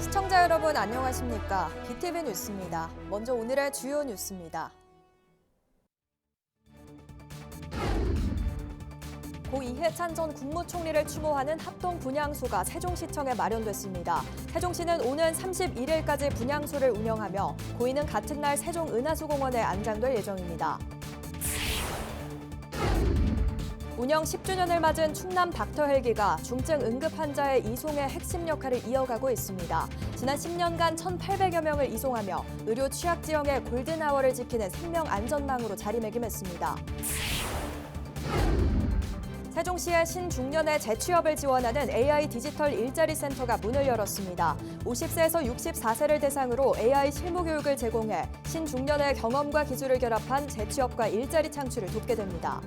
시청자 여러분 안녕하십니까? BTV 뉴스입니다. 먼저 오늘의 주요 뉴스입니다. 고 이해찬 전 국무총리를 추모하는 합동 분향소가 세종시청에 마련됐습니다. 세종시는 오는 31일까지 분향소를 운영하며 고인은 같은 날 세종은하수공원에 안장될 예정입니다. 운영 10주년을 맞은 충남 닥터 헬기가 중증 응급 환자의 이송의 핵심 역할을 이어가고 있습니다. 지난 10년간 1,800여 명을 이송하며 의료 취약 지형의 골든아워를 지키는 생명 안전망으로 자리매김했습니다. 세종시의 신중년의 재취업을 지원하는 AI 디지털 일자리 센터가 문을 열었습니다. 50세에서 64세를 대상으로 AI 실무 교육을 제공해 신중년의 경험과 기술을 결합한 재취업과 일자리 창출을 돕게 됩니다.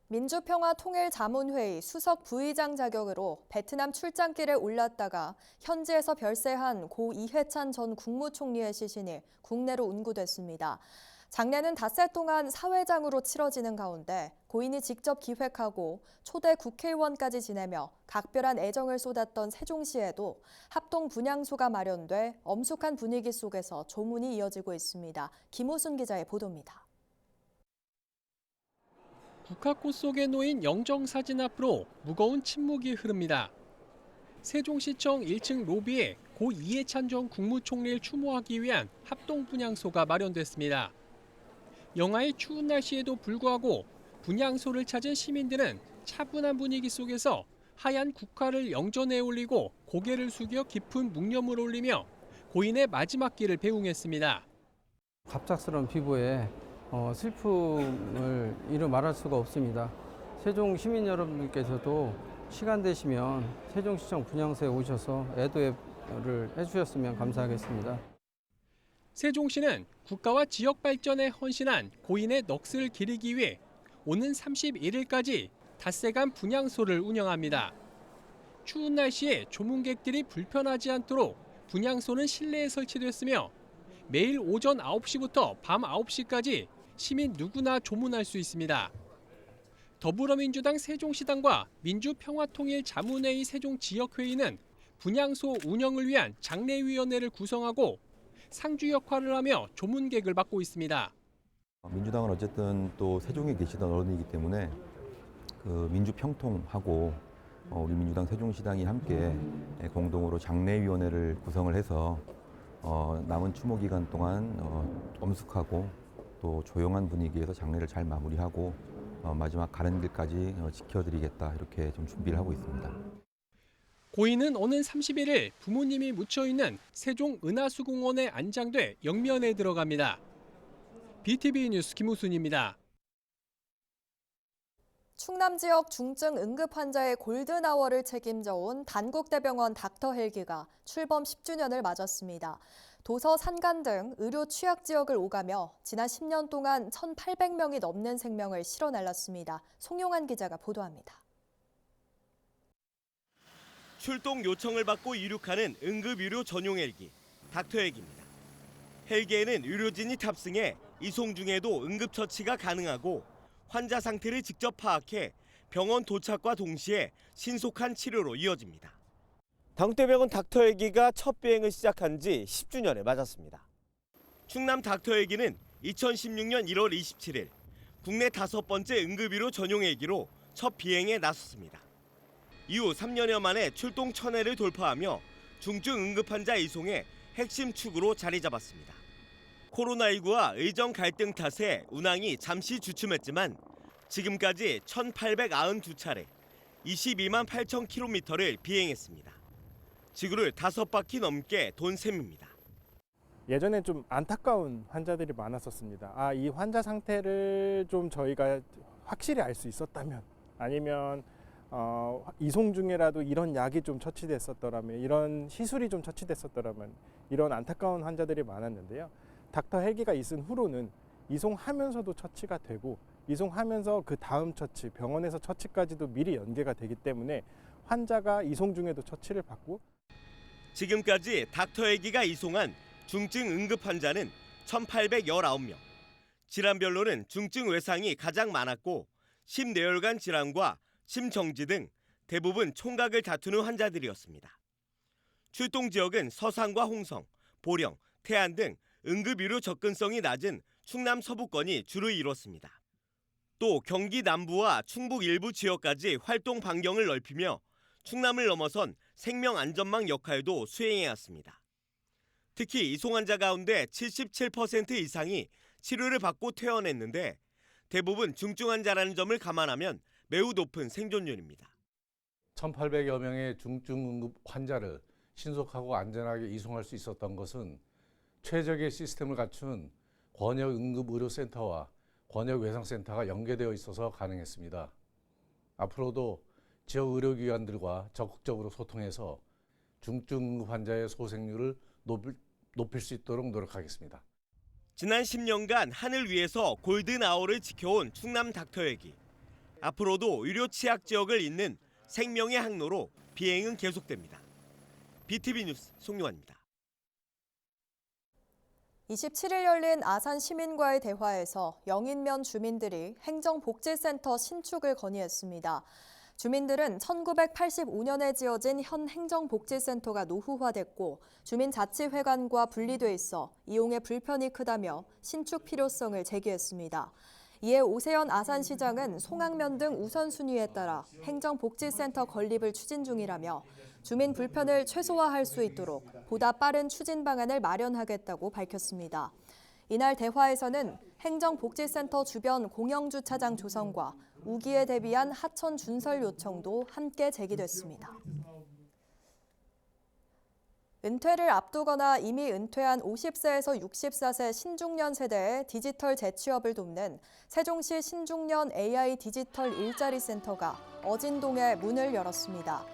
민주평화통일자문회의 수석 부의장 자격으로 베트남 출장길에 올랐다가 현지에서 별세한 고 이해찬 전 국무총리의 시신이 국내로 운구됐습니다. 장례는 닷새 동안 사회장으로 치러지는 가운데 고인이 직접 기획하고 초대 국회의원까지 지내며 각별한 애정을 쏟았던 세종시에도 합동 분향소가 마련돼 엄숙한 분위기 속에서 조문이 이어지고 있습니다. 김호순 기자의 보도입니다. 국화꽃 속에 놓인 영정사진 앞으로 무거운 침묵이 흐릅니다. 세종시청 1층 로비에 고 이해찬 전 국무총리를 추모하기 위한 합동 분향소가 마련됐습니다. 영하의 추운 날씨에도 불구하고 분향소를 찾은 시민들은 차분한 분위기 속에서 하얀 국화를 영전에 올리고 고개를 숙여 깊은 묵념을 올리며 고인의 마지막 길을 배웅했습니다. 갑작스러운 비보에 슬픔을 이루 말할 수가 없습니다. 세종 시민 여러분께서도 시간 되시면 세종시청 분향소에 오셔서 애도를 해주셨으면 감사하겠습니다. 세종시는 국가와 지역 발전에 헌신한 고인의 넋을 기리기 위해 오는 31일까지 닷새간 분향소를 운영합니다. 추운 날씨에 조문객들이 불편하지 않도록 분향소는 실내에 설치됐으며 매일 오전 9시부터 밤 9시까지 시민 누구나 조문할 수 있습니다. 더불어민주당 세종시당과 민주평화통일자문회의 세종지역회의는 분향소 운영을 위한 장례위원회를 구성하고 상주 역할을 하며 조문객을 맡고 있습니다. 민주당은 어쨌든 또 세종에 계시던 어른이기 때문에 그 민주평통하고 우리 민주당 세종시당이 함께 공동으로 장례위원회를 구성을 해서 남은 추모 기간 동안 엄숙하고 또 조용한 분위기에서 장례를 잘 마무리하고 마지막 가는 길까지 지켜드리겠다 이렇게 좀 준비를 하고 있습니다. 고인은 오는 31일 부모님이 묻혀있는 세종은하수공원에 안장돼 영면에 들어갑니다. BTV 뉴스 김우순입니다. 충남 지역 중증 응급 환자의 골든아워를 책임져온 단국대병원 닥터 헬기가 출범 10주년을 맞았습니다. 도서, 산간 등 의료 취약 지역을 오가며 지난 10년 동안 1,800명이 넘는 생명을 실어 날랐습니다. 송용한 기자가 보도합니다. 출동 요청을 받고 이륙하는 응급의료 전용 헬기, 닥터 헬기입니다. 헬기에는 의료진이 탑승해 이송 중에도 응급처치가 가능하고 환자 상태를 직접 파악해 병원 도착과 동시에 신속한 치료로 이어집니다. 당국대병원 닥터 헬기가 첫 비행을 시작한 지 10주년을 맞았습니다. 충남 닥터 헬기는 2016년 1월 27일 국내 5번째 응급의료 전용 헬기로 첫 비행에 나섰습니다. 이후 3년여 만에 출동 1000회를 돌파하며 중증 응급 환자 이송의 핵심 축으로 자리 잡았습니다. 코로나19와 의정 갈등 탓에 운항이 잠시 주춤했지만 지금까지 1,892차례, 22만 8천 킬로미터를 비행했습니다. 지구를 5바퀴 넘게 돈 셈입니다. 예전엔 좀 안타까운 환자들이 많았었습니다. 이 환자 상태를 좀 저희가 확실히 알 수 있었다면, 아니면 이송 중에라도 이런 약이 좀 처치됐었더라면, 이런 시술이 좀 처치됐었더라면, 이런 안타까운 환자들이 많았는데요. 닥터 헬기가 있은 후로는 이송하면서도 처치가 되고, 이송하면서 그 다음 처치, 병원에서 처치까지도 미리 연계가 되기 때문에 환자가 이송 중에도 처치를 받고. 지금까지 닥터 헬기가 이송한 중증 응급 환자는 1,819명. 질환별로는 중증 외상이 가장 많았고 심내혈관 질환과 심정지 등 대부분 총각을 다투는 환자들이었습니다. 출동 지역은 서산과 홍성, 보령, 태안 등 응급의료 접근성이 낮은 충남 서부권이 주로 이뤘습니다. 또 경기 남부와 충북 일부 지역까지 활동 반경을 넓히며 충남을 넘어선 생명안전망 역할도 수행해왔습니다. 특히 이송 환자 가운데 77% 이상이 치료를 받고 퇴원했는데 대부분 중증 환자라는 점을 감안하면 매우 높은 생존율입니다. 1,800여 명의 중증 응급 환자를 신속하고 안전하게 이송할 수 있었던 것은 최적의 시스템을 갖춘 권역 응급의료센터와 권역 외상센터가 연계되어 있어서 가능했습니다. 앞으로도 지역 의료기관들과 적극적으로 소통해서 중증 응급 환자의 소생률을 높일 수 있도록 노력하겠습니다. 지난 10년간 하늘 위에서 골든 아워를 지켜온 충남 닥터헬기. 앞으로도 의료 취약 지역을 잇는 생명의 항로로 비행은 계속됩니다. BTV 뉴스 송유환입니다. 27일 열린 아산 시민과의 대화에서 영인면 주민들이 행정복지센터 신축을 건의했습니다. 주민들은 1985년에 지어진 현 행정복지센터가 노후화됐고 주민자치회관과 분리돼 있어 이용에 불편이 크다며 신축 필요성을 제기했습니다. 이에 오세현 아산시장은 송악면 등 우선순위에 따라 행정복지센터 건립을 추진 중이라며 주민 불편을 최소화할 수 있도록 보다 빠른 추진 방안을 마련하겠다고 밝혔습니다. 이날 대화에서는 행정복지센터 주변 공영주차장 조성과 우기에 대비한 하천 준설 요청도 함께 제기됐습니다. 은퇴를 앞두거나 이미 은퇴한 50세에서 64세 신중년 세대의 디지털 재취업을 돕는 세종시 신중년 AI 디지털 일자리 센터가 어진동에 문을 열었습니다.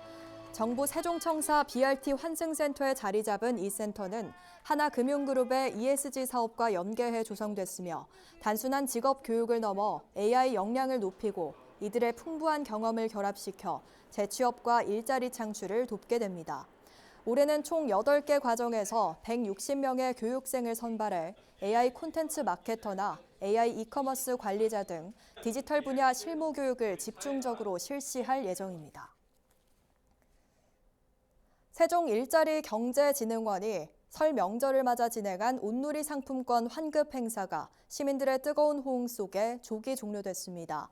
정부 세종청사 BRT 환승센터에 자리 잡은 이 센터는 하나금융그룹의 ESG 사업과 연계해 조성됐으며 단순한 직업 교육을 넘어 AI 역량을 높이고 이들의 풍부한 경험을 결합시켜 재취업과 일자리 창출을 돕게 됩니다. 올해는 총 8개 과정에서 160명의 교육생을 선발해 AI 콘텐츠 마케터나 AI 이커머스 관리자 등 디지털 분야 실무 교육을 집중적으로 실시할 예정입니다. 세종일자리경제진흥원이 설 명절을 맞아 진행한 온누리 상품권 환급 행사가 시민들의 뜨거운 호응 속에 조기 종료됐습니다.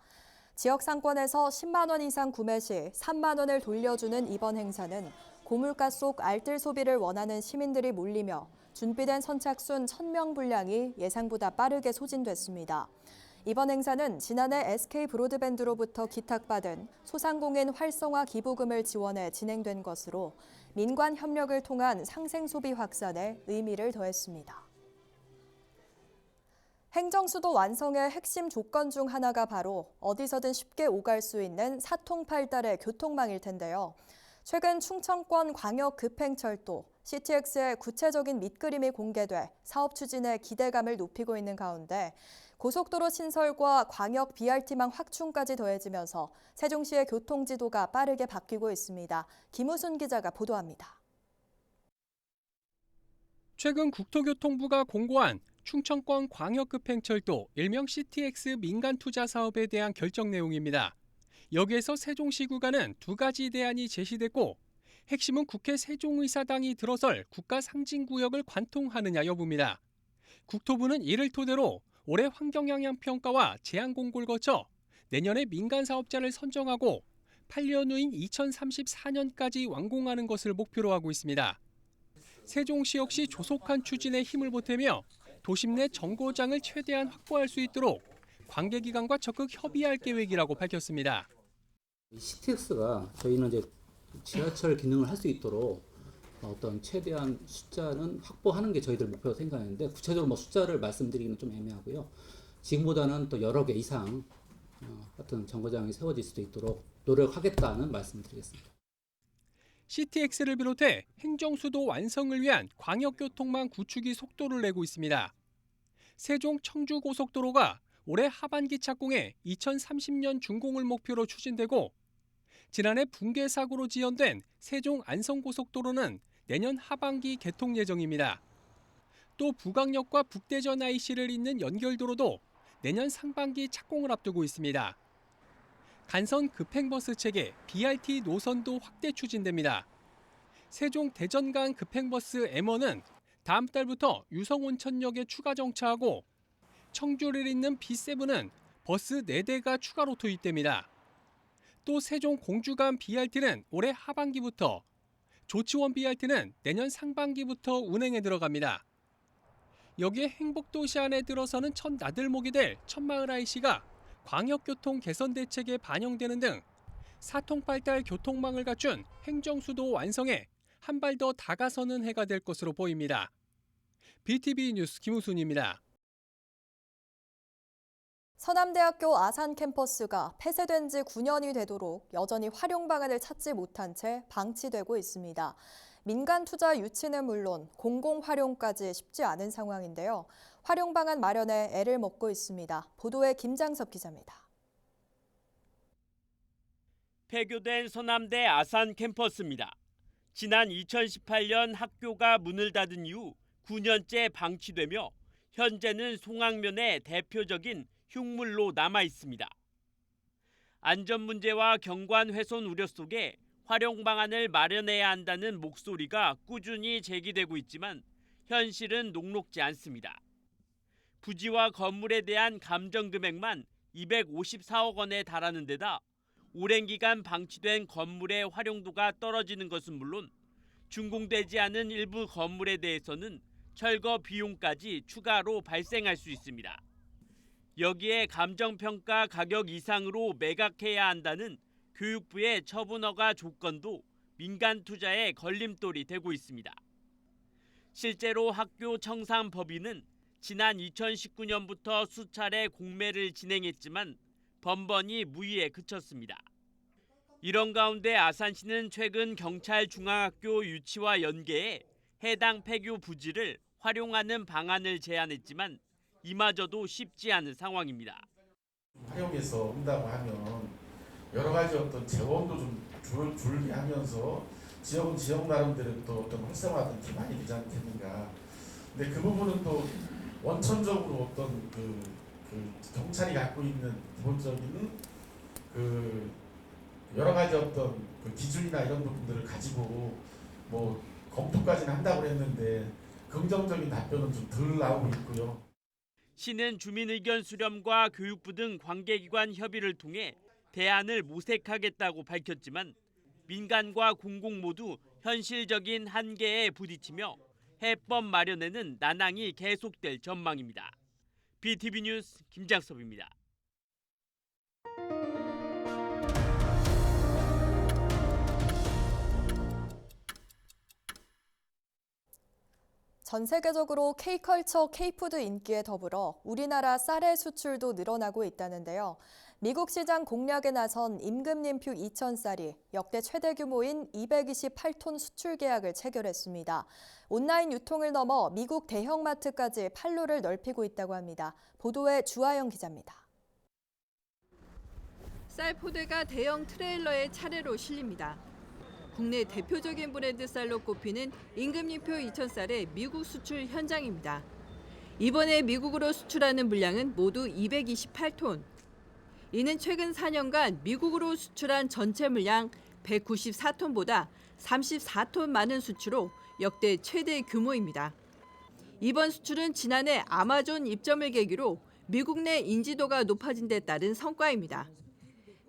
지역 상권에서 10만 원 이상 구매 시 3만 원을 돌려주는 이번 행사는 고물가 속 알뜰 소비를 원하는 시민들이 몰리며 준비된 선착순 1,000명 분량이 예상보다 빠르게 소진됐습니다. 이번 행사는 지난해 SK브로드밴드로부터 기탁받은 소상공인 활성화 기부금을 지원해 진행된 것으로 민관 협력을 통한 상생 소비 확산에 의미를 더했습니다. 행정수도 완성의 핵심 조건 중 하나가 바로 어디서든 쉽게 오갈 수 있는 사통팔달의 교통망일 텐데요. 최근 충청권 광역급행철도 CTX의 구체적인 밑그림이 공개돼 사업 추진에 기대감을 높이고 있는 가운데 고속도로 신설과 광역 BRT망 확충까지 더해지면서 세종시의 교통지도가 빠르게 바뀌고 있습니다. 김우순 기자가 보도합니다. 최근 국토교통부가 공고한 충청권 광역급행철도 일명 CTX 민간 투자 사업에 대한 결정 내용입니다. 여기에서 세종시 구간은 2가지 대안이 제시됐고 핵심은 국회 세종의사당이 들어설 국가 상징구역을 관통하느냐 여부입니다. 국토부는 이를 토대로 올해 환경영향평가와 제안공고를 거쳐 내년에 민간 사업자를 선정하고 8년 후인 2034년까지 완공하는 것을 목표로 하고 있습니다. 세종시 역시 조속한 추진에 힘을 보태며 도심 내 정거장을 최대한 확보할 수 있도록 관계기관과 적극 협의할 계획이라고 밝혔습니다. CTX가 저희는 이제 지하철 기능을 할 수 있도록 어떤 최대한 숫자는 확보하는 게 저희들 목표로 생각하는데 구체적으로 뭐 숫자를 말씀드리기는 좀 애매하고요. 지금보다는 또 여러 개 이상 같은 정거장이 세워질 수도 있도록 노력하겠다는 말씀을 드리겠습니다. CTX를 비롯해 행정수도 완성을 위한 광역교통망 구축이 속도를 내고 있습니다. 세종 청주고속도로가 올해 하반기 착공해 2030년 준공을 목표로 추진되고 지난해 붕괴 사고로 지연된 세종 안성고속도로는 내년 하반기 개통 예정입니다. 또 부강역과 북대전 IC를 잇는 연결도로도 내년 상반기 착공을 앞두고 있습니다. 간선 급행버스 체계 BRT 노선도 확대 추진됩니다. 세종 대전간 급행버스 M1은 다음 달부터 유성온천역에 추가 정차하고 청주를 잇는 B7은 버스 4대가 추가로 투입됩니다. 또 세종 공주간 BRT는 올해 하반기부터, 조치원 BRT는 내년 상반기부터 운행에 들어갑니다. 여기에 행복도시 안에 들어서는 첫 나들목이 될 천마을 IC가 광역교통 개선 대책에 반영되는 등 사통팔달 교통망을 갖춘 행정수도 완성에 한 발 더 다가서는 해가 될 것으로 보입니다. BTV 뉴스 김우순입니다. 서남대학교 아산 캠퍼스가 폐쇄된 지 9년이 되도록 여전히 활용 방안을 찾지 못한 채 방치되고 있습니다. 민간 투자 유치는 물론 공공 활용까지 쉽지 않은 상황인데요. 활용 방안 마련에 애를 먹고 있습니다. 보도에 김장섭 기자입니다. 폐교된 서남대 아산 캠퍼스입니다. 지난 2018년 학교가 문을 닫은 이후 9년째 방치되며 현재는 송악면의 대표적인 흉물로 남아 있습니다. 안전 문제와 경관 훼손 우려 속에 활용 방안을 마련해야 한다는 목소리가 꾸준히 제기되고 있지만 현실은 녹록지 않습니다. 부지와 건물에 대한 감정 금액만 254억 원에 달하는 데다 오랜 기간 방치된 건물의 활용도가 떨어지는 것은 물론 준공되지 않은 일부 건물에 대해서는 철거 비용까지 추가로 발생할 수 있습니다. 여기에 감정평가 가격 이상으로 매각해야 한다는 교육부의 처분허가 조건도 민간 투자에 걸림돌이 되고 있습니다. 실제로 학교 청산법인은 지난 2019년부터 수차례 공매를 진행했지만 번번이 무의에 그쳤습니다. 이런 가운데 아산시는 최근 경찰 중앙학교 유치와 연계해 해당 폐교 부지를 활용하는 방안을 제안했지만 이마저도 쉽지 않은 상황입니다. 활용해서 온다고 하면 여러 가지 어떤 재원도 좀 줄게 하면서 지역은 지역 나름대로 또 어떤 활성화된 기반이 되지 않겠는가. 근데 그 부분은 또 원천적으로 어떤 그 경찰이 갖고 있는 기본적인 그 여러 가지 어떤 그 기준이나 이런 부분들을 가지고 뭐 검토까지는 한다고 했는데 긍정적인 답변은 좀 덜 나오고 있고요. 시는 주민 의견 수렴과 교육부 등 관계기관 협의를 통해 대안을 모색하겠다고 밝혔지만 민간과 공공 모두 현실적인 한계에 부딪히며 해법 마련에는 난항이 계속될 전망입니다. BTV 뉴스 김장섭입니다. 전 세계적으로 K컬처, K푸드 인기에 더불어 우리나라 쌀의 수출도 늘어나고 있다는데요. 미국 시장 공략에 나선 임금님표 2,000쌀이 역대 최대 규모인 228톤 수출 계약을 체결했습니다. 온라인 유통을 넘어 미국 대형마트까지 판로를 넓히고 있다고 합니다. 보도에 주하영 기자입니다. 쌀 포대가 대형 트레일러에 차례로 실립니다. 국내 대표적인 브랜드 쌀로 꼽히는 임금님표 2,000쌀의 미국 수출 현장입니다. 이번에 미국으로 수출하는 물량은 모두 228톤. 이는 최근 4년간 미국으로 수출한 전체 물량 194톤보다 34톤 많은 수치로 역대 최대 규모입니다. 이번 수출은 지난해 아마존 입점을 계기로 미국 내 인지도가 높아진 데 따른 성과입니다.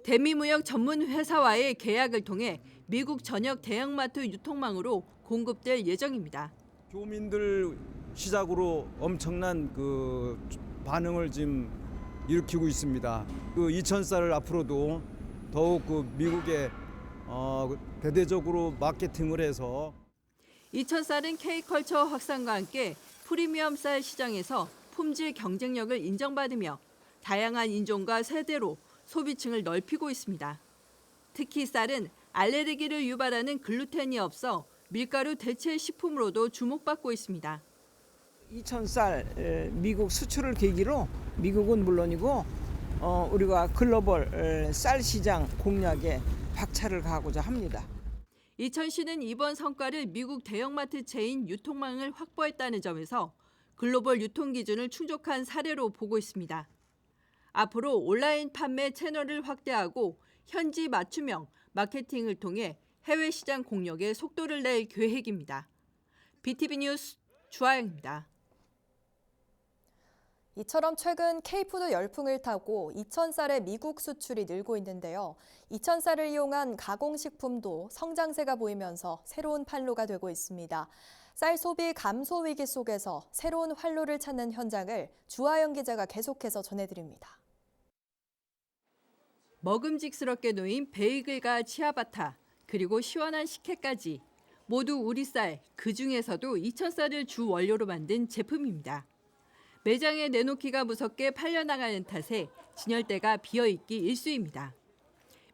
대미무역 전문 회사와의 계약을 통해 미국 전역 대형마트 유통망으로 공급될 예정입니다. 교민들 시작으로 엄청난 그 반응을 지금 일으키고 있습니다. 그 2,000쌀을 앞으로도 더욱 그 미국에 대대적으로 마케팅을 해서 2,000쌀은 K컬처 확산과 함께 프리미엄 쌀 시장에서 품질 경쟁력을 인정받으며 다양한 인종과 세대로 소비층을 넓히고 있습니다. 특히 쌀은 알레르기를 유발하는 글루텐이 없어 밀가루 대체 식품으로도 주목받고 있습니다. 2,000쌀 미국 수출을 계기로 미국은 물론이고 우리가 글로벌 쌀 시장 공략에 박차를 가하고자 합니다. 이천시는 이번 성과를 미국 대형마트 체인 유통망을 확보했다는 점에서 글로벌 유통 기준을 충족한 사례로 보고 있습니다. 앞으로 온라인 판매 채널을 확대하고 현지 맞춤형 마케팅을 통해 해외 시장 공략에 속도를 낼 계획입니다. BTV 뉴스 주아영입니다. 이처럼 최근 K푸드 열풍을 타고 이천쌀의 미국 수출이 늘고 있는데요. 이천쌀을 이용한 가공식품도 성장세가 보이면서 새로운 판로가 되고 있습니다. 쌀 소비 감소 위기 속에서 새로운 활로를 찾는 현장을 주아영 기자가 계속해서 전해드립니다. 먹음직스럽게 놓인 베이글과 치아바타, 그리고 시원한 식혜까지 모두 우리 쌀, 그중에서도 이천쌀을 주 원료로 만든 제품입니다. 매장에 내놓기가 무섭게 팔려나가는 탓에 진열대가 비어있기 일쑤입니다.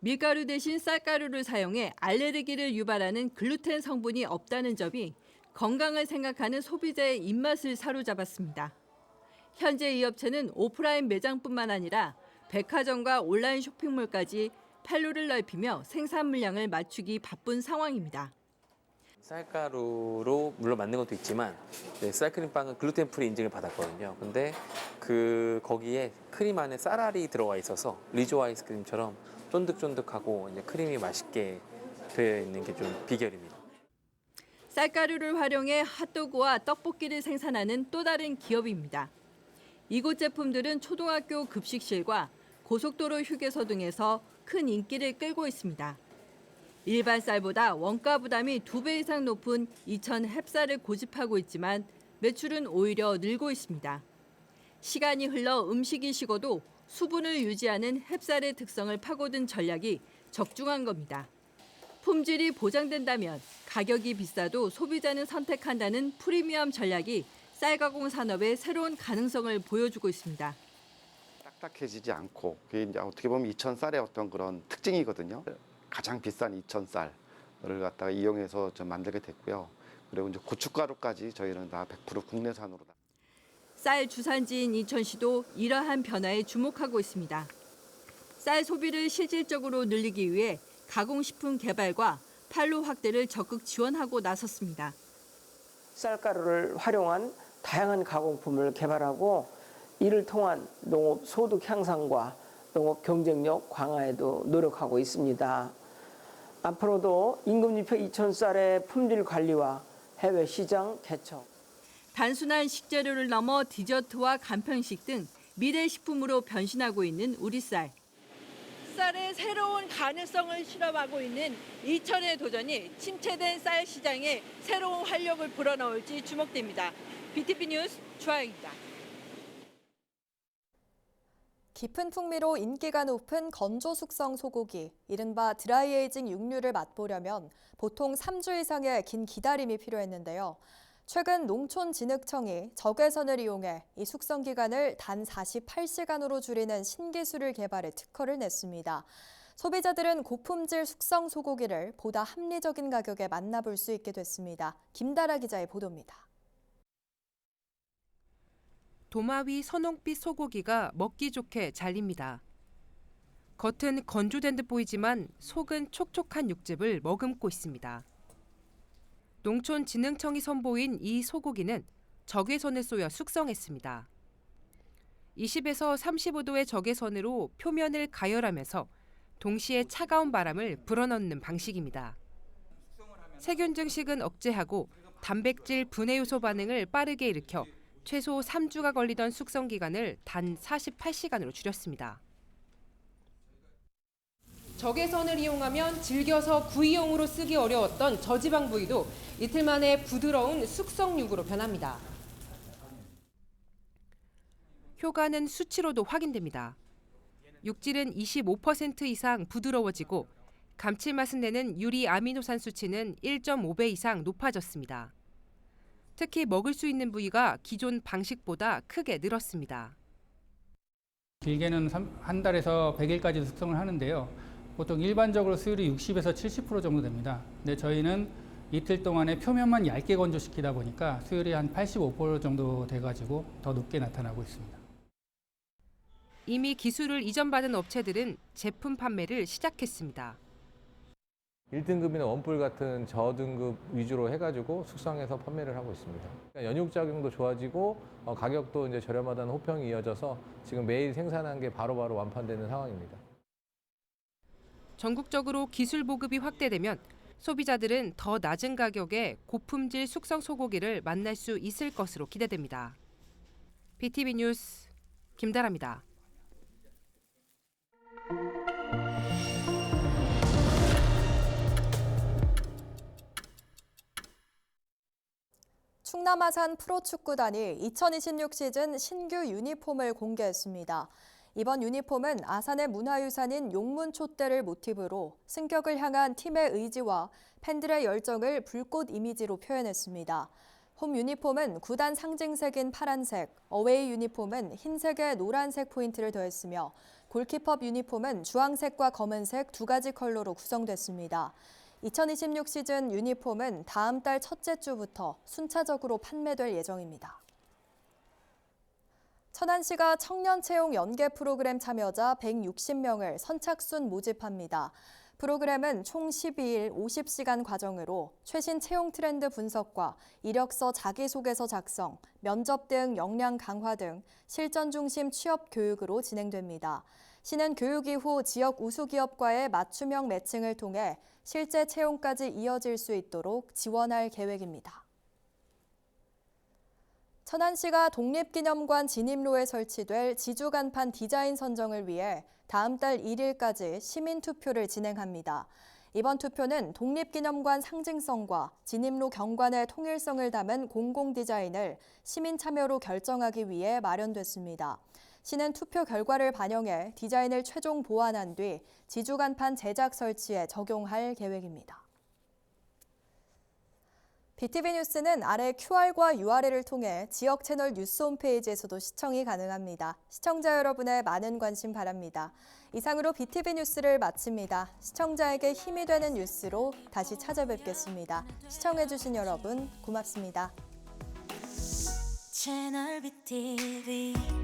밀가루 대신 쌀가루를 사용해 알레르기를 유발하는 글루텐 성분이 없다는 점이 건강을 생각하는 소비자의 입맛을 사로잡았습니다. 현재 이 업체는 오프라인 매장뿐만 아니라 백화점과 온라인 쇼핑몰까지 판로를 넓히며 생산 물량을 맞추기 바쁜 상황입니다. 쌀가루로 물론 만든 것도 있지만 쌀크림빵은 글루텐 프리 인증을 받았거든요. 근데 거기에 크림 안에 쌀알이 들어가 있어서 리조 아이스크림처럼 쫀득쫀득하고 이제 크림이 맛있게 되어 있는 게 좀 비결입니다. 쌀가루를 활용해 핫도그와 떡볶이를 생산하는 또 다른 기업입니다. 이곳 제품들은 초등학교 급식실과 고속도로 휴게소 등에서 큰 인기를 끌고 있습니다. 일반 쌀보다 원가 부담이 2배 이상 높은 이천 햅쌀을 고집하고 있지만 매출은 오히려 늘고 있습니다. 시간이 흘러 음식이 식어도 수분을 유지하는 햅쌀의 특성을 파고든 전략이 적중한 겁니다. 품질이 보장된다면 가격이 비싸도 소비자는 선택한다는 프리미엄 전략이 쌀 가공 산업의 새로운 가능성을 보여주고 있습니다. 딱딱해지지 않고 그게 이제 어떻게 보면 이천 쌀의 어떤 그런 특징이거든요. 가장 비싼 이천 쌀을 갖다가 이용해서 좀 만들게 됐고요. 그리고 이제 고춧가루까지 저희는 다 100% 국내산으로. 쌀 주산지인 인천시도 이러한 변화에 주목하고 있습니다. 쌀 소비를 실질적으로 늘리기 위해 가공식품 개발과 판로 확대를 적극 지원하고 나섰습니다. 쌀가루를 활용한 다양한 가공품을 개발하고 이를 통한 농업 소득 향상과 농업 경쟁력 강화에도 노력하고 있습니다. 앞으로도 임금유표 이천쌀의 품질 관리와 해외 시장 개척. 단순한 식재료를 넘어 디저트와 간편식 등 미래 식품으로 변신하고 있는 우리 쌀. 쌀의 새로운 가능성을 실험하고 있는 이천의 도전이 침체된 쌀 시장에 새로운 활력을 불어넣을지 주목됩니다. BTV 뉴스 주아영입니다. 깊은 풍미로 인기가 높은 건조 숙성 소고기, 이른바 드라이에이징 육류를 맛보려면 보통 3주 이상의 긴 기다림이 필요했는데요. 최근 농촌진흥청이 적외선을 이용해 이 숙성 기간을 단 48시간으로 줄이는 신기술을 개발해 특허를 냈습니다. 소비자들은 고품질 숙성 소고기를 보다 합리적인 가격에 만나볼 수 있게 됐습니다. 김다라 기자의 보도입니다. 도마 위 선홍빛 소고기가 먹기 좋게 잘립니다. 겉은 건조된 듯 보이지만 속은 촉촉한 육즙을 머금고 있습니다. 농촌진흥청이 선보인 이 소고기는 적외선을 쏘여 숙성했습니다. 20에서 35도의 적외선으로 표면을 가열하면서 동시에 차가운 바람을 불어넣는 방식입니다. 세균 증식은 억제하고 단백질 분해 요소 반응을 빠르게 일으켜 최소 3주가 걸리던 숙성 기간을 단 48시간으로 줄였습니다. 적외선을 이용하면 질겨서 구이용으로 쓰기 어려웠던 저지방 부위도 이틀 만에 부드러운 숙성육으로 변합니다. 효과는 수치로도 확인됩니다. 육질은 25% 이상 부드러워지고 감칠맛은 내는 유리 아미노산 수치는 1.5배 이상 높아졌습니다. 특히 먹을 수 있는 부위가 기존 방식보다 크게 늘었습니다. 길게는 한 달에서 100일까지 숙성을 하는데요. 보통 일반적으로 수율이 60에서 70% 정도 됩니다. 근데 저희는 이틀 동안에 표면만 얇게 건조시키다 보니까 수율이 한 85% 정도 돼가지고 더 높게 나타나고 있습니다. 이미 기술을 이전받은 업체들은 제품 판매를 시작했습니다. 1등급이나 원뿔 같은 저등급 위주로 해가지고 숙성해서 판매를 하고 있습니다. 연육작용도 좋아지고 가격도 이제 저렴하다는 호평이 이어져서 지금 매일 생산한 게 바로바로 완판되는 상황입니다. 전국적으로 기술 보급이 확대되면 소비자들은 더 낮은 가격에 고품질 숙성 소고기를 만날 수 있을 것으로 기대됩니다. BTV 뉴스 김다라입니다. 충남 아산 프로축구단이 2026 시즌 신규 유니폼을 공개했습니다. 이번 유니폼은 아산의 문화유산인 용문촛대를 모티브로 승격을 향한 팀의 의지와 팬들의 열정을 불꽃 이미지로 표현했습니다. 홈 유니폼은 구단 상징색인 파란색, 어웨이 유니폼은 흰색에 노란색 포인트를 더했으며 골키퍼 유니폼은 주황색과 검은색 두 가지 컬러로 구성됐습니다. 2026 시즌 유니폼은 다음 달 첫째 주부터 순차적으로 판매될 예정입니다. 천안시가 청년 채용 연계 프로그램 참여자 160명을 선착순 모집합니다. 프로그램은 총 12일 50시간 과정으로 최신 채용 트렌드 분석과 이력서 자기소개서 작성, 면접 등 역량 강화 등 실전 중심 취업 교육으로 진행됩니다. 시는 교육 이후 지역 우수기업과의 맞춤형 매칭을 통해 실제 채용까지 이어질 수 있도록 지원할 계획입니다. 천안시가 독립기념관 진입로에 설치될 지주간판 디자인 선정을 위해 다음 달 1일까지 시민투표를 진행합니다. 이번 투표는 독립기념관 상징성과 진입로 경관의 통일성을 담은 공공디자인을 시민 참여로 결정하기 위해 마련됐습니다. 시는 투표 결과를 반영해 디자인을 최종 보완한 뒤 지주간판 제작 설치에 적용할 계획입니다. BTV 뉴스는 아래 QR과 URL을 통해 지역 채널 뉴스 홈페이지에서도 시청이 가능합니다. 시청자 여러분의 많은 관심 바랍니다. 이상으로 BTV 뉴스를 마칩니다. 시청자에게 힘이 되는 뉴스로 다시 찾아뵙겠습니다. 시청해주신 여러분 고맙습니다. 채널 BTV